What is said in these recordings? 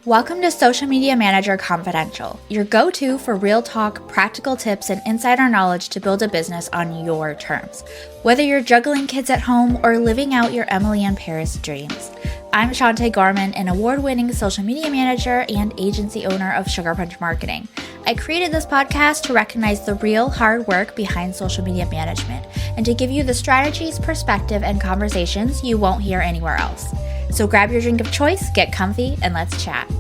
Welcome to Social Media Manager Confidential, your go-to for real talk, practical tips, and insider knowledge to build a business on your terms. Whether you're juggling kids at home or living out your Emily in Paris dreams. I'm Shanté, an award-winning social media manager and agency owner of Sugar Punch Marketing. I created this podcast to recognize the real hard work behind social media management and to give you the strategies, perspective, and conversations you won't hear anywhere else. So grab your drink of choice, get comfy, and let's chat.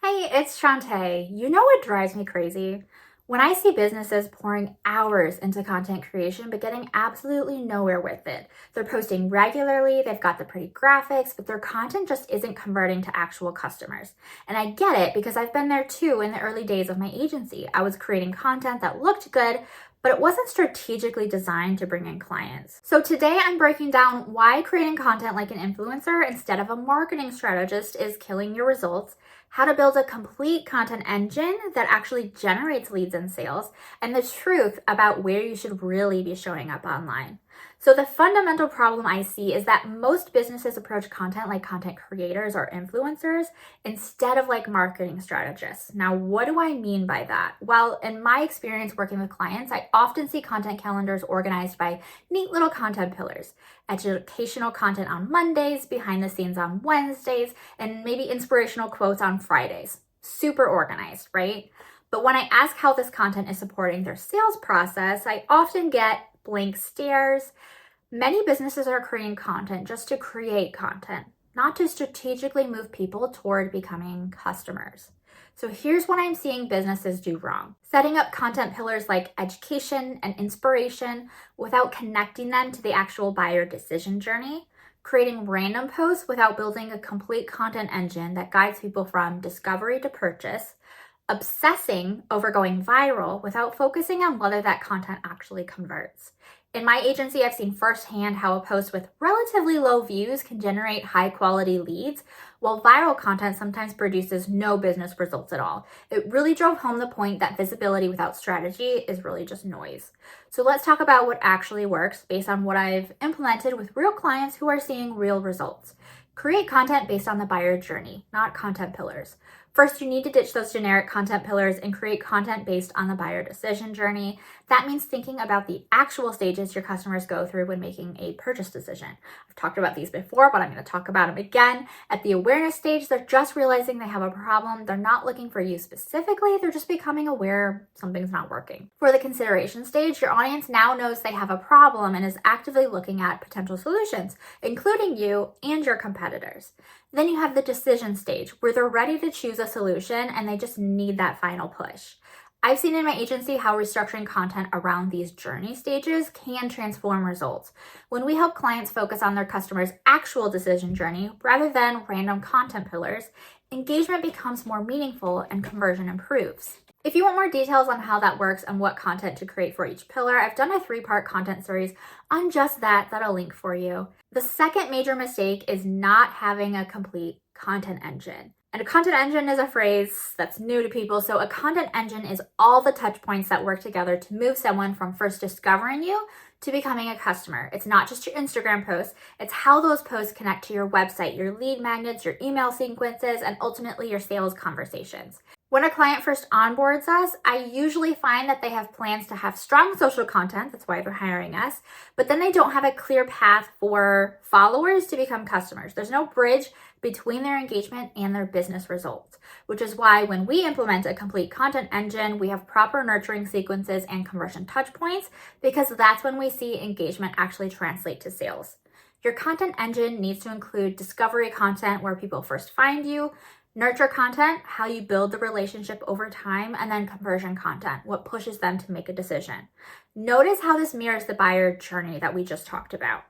Hey, it's Shanté. You know what drives me crazy? When I see businesses pouring hours into content creation but getting absolutely nowhere with it. They're posting regularly, they've got the pretty graphics, but their content just isn't converting to actual customers. And I get it because I've been there too in the early days of my agency. I was creating content that looked good, but it wasn't strategically designed to bring in clients. So today I'm breaking down why creating content like an influencer instead of a marketing strategist is killing your results, how to build a complete content engine that actually generates leads and sales, and the truth about where you should really be showing up online. So the fundamental problem I see is that most businesses approach content like content creators or influencers instead of like marketing strategists. Now, what do I mean by that? Well, in my experience working with clients, I often see content calendars organized by neat little content pillars. Educational content on Mondays, behind the scenes on Wednesdays, and maybe inspirational quotes on Fridays. Super organized, right? But when I ask how this content is supporting their sales process, I often get blank stares. Many businesses are creating content just to create content, not to strategically move people toward becoming customers. So here's what I'm seeing businesses do wrong. Setting up content pillars like education and inspiration without connecting them to the actual buyer decision journey. Creating random posts without building a complete content engine that guides people from discovery to purchase. Obsessing over going viral without focusing on whether that content actually converts. In my agency, I've seen firsthand how a post with relatively low views can generate high quality leads, while viral content sometimes produces no business results at all. It really drove home the point that visibility without strategy is really just noise. So let's talk about what actually works based on what I've implemented with real clients who are seeing real results. Create content based on the buyer journey, not content pillars. First, you need to ditch those generic content pillars and create content based on the buyer decision journey. That means thinking about the actual stages your customers go through when making a purchase decision. I've talked about these before, but I'm going to talk about them again. At the awareness stage, they're just realizing they have a problem. They're not looking for you specifically. They're just becoming aware something's not working. For the consideration stage, your audience now knows they have a problem and is actively looking at potential solutions, including you and your competitors. Then you have the decision stage where they're ready to choose a solution and they just need that final push. I've seen in my agency how restructuring content around these journey stages can transform results. When we help clients focus on their customers' actual decision journey rather than random content pillars, engagement becomes more meaningful and conversion improves. If you want more details on how that works and what content to create for each pillar, I've done a 3-part content series on just that I'll link for you. The second major mistake is not having a complete content engine. And a content engine is a phrase that's new to people. So a content engine is all the touch points that work together to move someone from first discovering you to becoming a customer. It's not just your Instagram posts, it's how those posts connect to your website, your lead magnets, your email sequences, and ultimately your sales conversations. When a client first onboards us, I usually find that they have plans to have strong social content, that's why they're hiring us, but then they don't have a clear path for followers to become customers. There's no bridge between their engagement and their business results, which is why when we implement a complete content engine, we have proper nurturing sequences and conversion touch points, because that's when we see engagement actually translate to sales. Your content engine needs to include discovery content where people first find you, nurture content, how you build the relationship over time, and then conversion content, what pushes them to make a decision. Notice how this mirrors the buyer journey that we just talked about.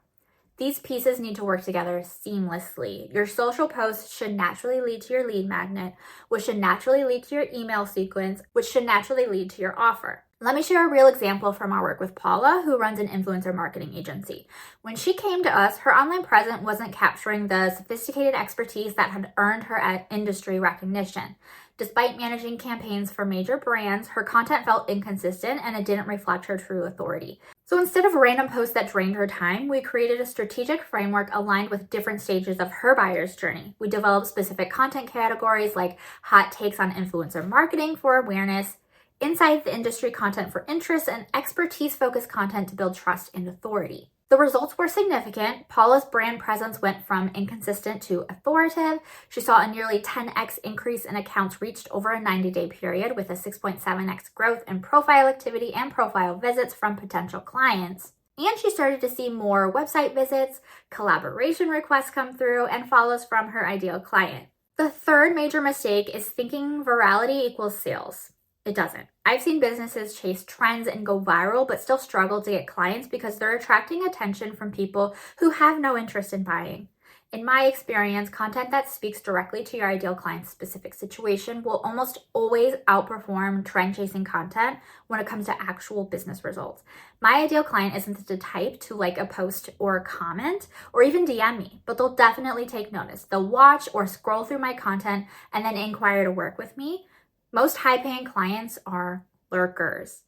These pieces need to work together seamlessly. Your social posts should naturally lead to your lead magnet, which should naturally lead to your email sequence, which should naturally lead to your offer. Let me share a real example from our work with Paula, who runs an influencer marketing agency. When she came to us, her online presence wasn't capturing the sophisticated expertise that had earned her industry recognition. Despite managing campaigns for major brands, her content felt inconsistent and it didn't reflect her true authority. So instead of random posts that drained her time, we created a strategic framework aligned with different stages of her buyer's journey. We developed specific content categories like hot takes on influencer marketing for awareness, inside the industry content for interest, and expertise-focused content to build trust and authority. The results were significant. Paula's brand presence went from inconsistent to authoritative. She saw a nearly 10x increase in accounts reached over a 90-day period, with a 6.7x growth in profile activity and profile visits from potential clients. And she started to see more website visits, collaboration requests come through, and follows from her ideal client. The third major mistake is thinking virality equals sales. It doesn't. I've seen businesses chase trends and go viral, but still struggle to get clients because they're attracting attention from people who have no interest in buying. In my experience, content that speaks directly to your ideal client's specific situation will almost always outperform trend-chasing content when it comes to actual business results. My ideal client isn't the type to like a post or comment or even DM me, but they'll definitely take notice. They'll watch or scroll through my content and then inquire to work with me. Most high-paying clients are lurkers.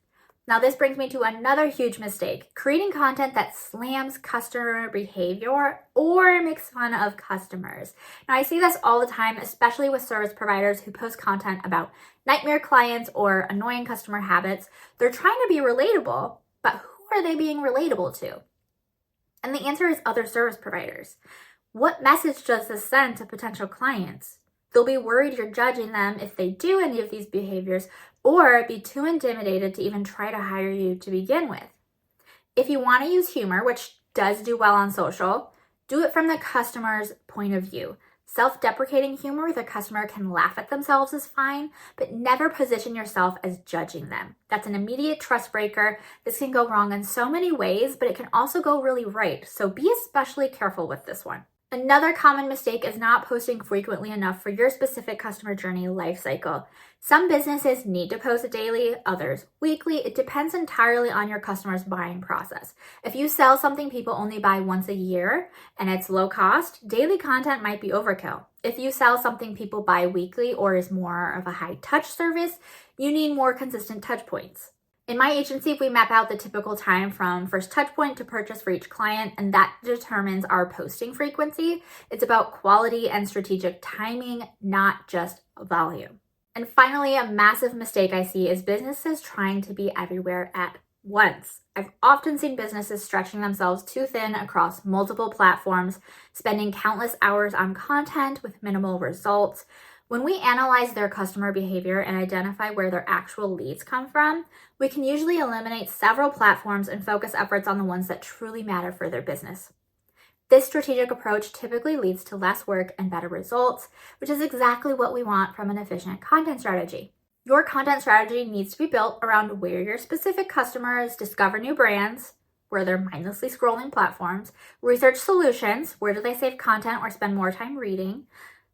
Now, this brings me to another huge mistake: creating content that slams customer behavior or makes fun of customers. Now, I see this all the time, especially with service providers who post content about nightmare clients or annoying customer habits. They're trying to be relatable, but who are they being relatable to? And the answer is other service providers. What message does this send to potential clients? They'll be worried you're judging them if they do any of these behaviors, or be too intimidated to even try to hire you to begin with. If you want to use humor, which does do well on social, do it from the customer's point of view. Self-deprecating humor where the customer can laugh at themselves is fine, but never position yourself as judging them. That's an immediate trust breaker. This can go wrong in so many ways, but it can also go really right. So be especially careful with this one. Another common mistake is not posting frequently enough for your specific customer journey life cycle. Some businesses need to post daily, others weekly. It depends entirely on your customer's buying process. If you sell something people only buy once a year and it's low cost, daily content might be overkill. If you sell something people buy weekly or is more of a high touch service, you need more consistent touch points. In my agency, we map out the typical time from first touch point to purchase for each client, and that determines our posting frequency. It's about quality and strategic timing, not just volume. And finally, a massive mistake I see is businesses trying to be everywhere at once. I've often seen businesses stretching themselves too thin across multiple platforms, spending countless hours on content with minimal results. When we analyze their customer behavior and identify where their actual leads come from, we can usually eliminate several platforms and focus efforts on the ones that truly matter for their business. This strategic approach typically leads to less work and better results, which is exactly what we want from an efficient content strategy. Your content strategy needs to be built around where your specific customers discover new brands, where they're mindlessly scrolling platforms, research solutions, where do they save content or spend more time reading,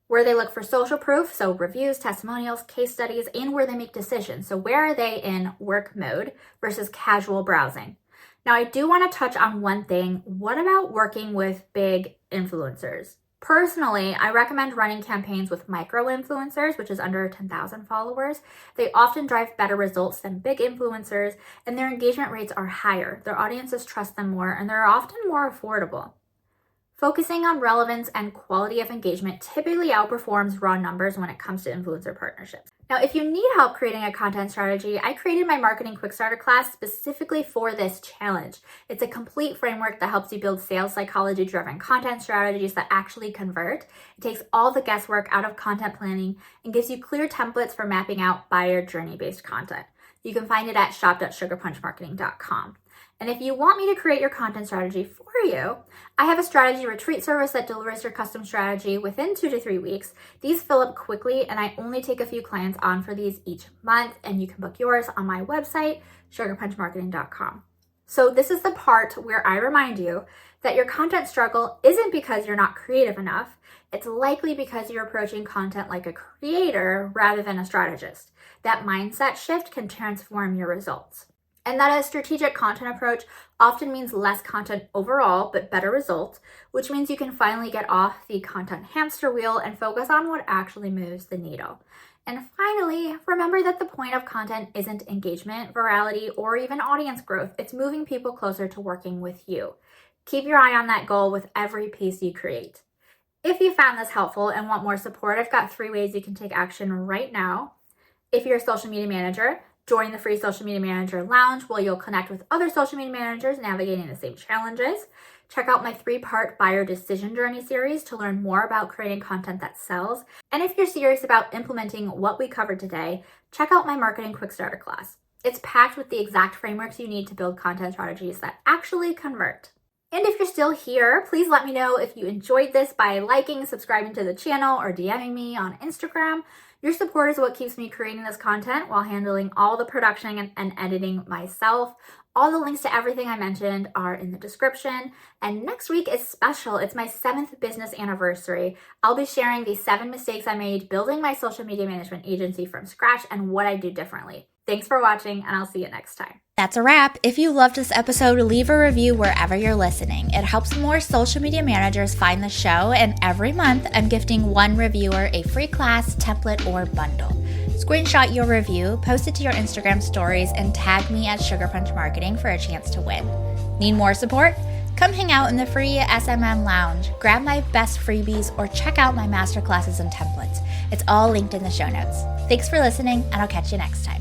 where they look for social proof, so reviews, testimonials, case studies, and where they make decisions. So where are they in work mode versus casual browsing? Now, I do want to touch on one thing. What about working with big influencers? Personally, I recommend running campaigns with micro influencers, which is under 10,000 followers. They often drive better results than big influencers, and their engagement rates are higher. Their audiences trust them more, and they're often more affordable. Focusing on relevance and quality of engagement typically outperforms raw numbers when it comes to influencer partnerships. Now, if you need help creating a content strategy, I created my Marketing Quick Starter class specifically for this challenge. It's a complete framework that helps you build sales psychology-driven content strategies that actually convert. It takes all the guesswork out of content planning and gives you clear templates for mapping out buyer journey-based content. You can find it at shop.sugarpunchmarketing.com. And if you want me to create your content strategy for you, I have a strategy retreat service that delivers your custom strategy within 2 to 3 weeks. These fill up quickly, and I only take a few clients on for these each month, and you can book yours on my website, sugarpunchmarketing.com. So this is the part where I remind you that your content struggle isn't because you're not creative enough. It's likely because you're approaching content like a creator rather than a strategist. That mindset shift can transform your results. And that a strategic content approach often means less content overall, but better results, which means you can finally get off the content hamster wheel and focus on what actually moves the needle. And finally, remember that the point of content isn't engagement, virality, or even audience growth. It's moving people closer to working with you. Keep your eye on that goal with every piece you create. If you found this helpful and want more support, I've got 3 ways you can take action right now. If you're a social media manager, join the free Social Media Manager Lounge where you'll connect with other social media managers navigating the same challenges. Check out my 3-part buyer decision journey series to learn more about creating content that sells. And if you're serious about implementing what we covered today, check out my Marketing Quick Starter class. It's packed with the exact frameworks you need to build content strategies that actually convert. And if you're still here, please let me know if you enjoyed this by liking, subscribing to the channel, or DMing me on Instagram. Your support is what keeps me creating this content while handling all the production and editing myself. All the links to everything I mentioned are in the description. And next week is special. It's my 7th business anniversary. I'll be sharing the 7 mistakes I made building my social media management agency from scratch and what I do differently. Thanks for watching, and I'll see you next time. That's a wrap. If you loved this episode, leave a review wherever you're listening. It helps more social media managers find the show, and every month I'm gifting one reviewer a free class, template, or bundle. Screenshot your review, post it to your Instagram stories, and tag me at Sugar Punch Marketing for a chance to win. Need more support? Come hang out in the free SMM Lounge, grab my best freebies, or check out my masterclasses and templates. It's all linked in the show notes. Thanks for listening, and I'll catch you next time.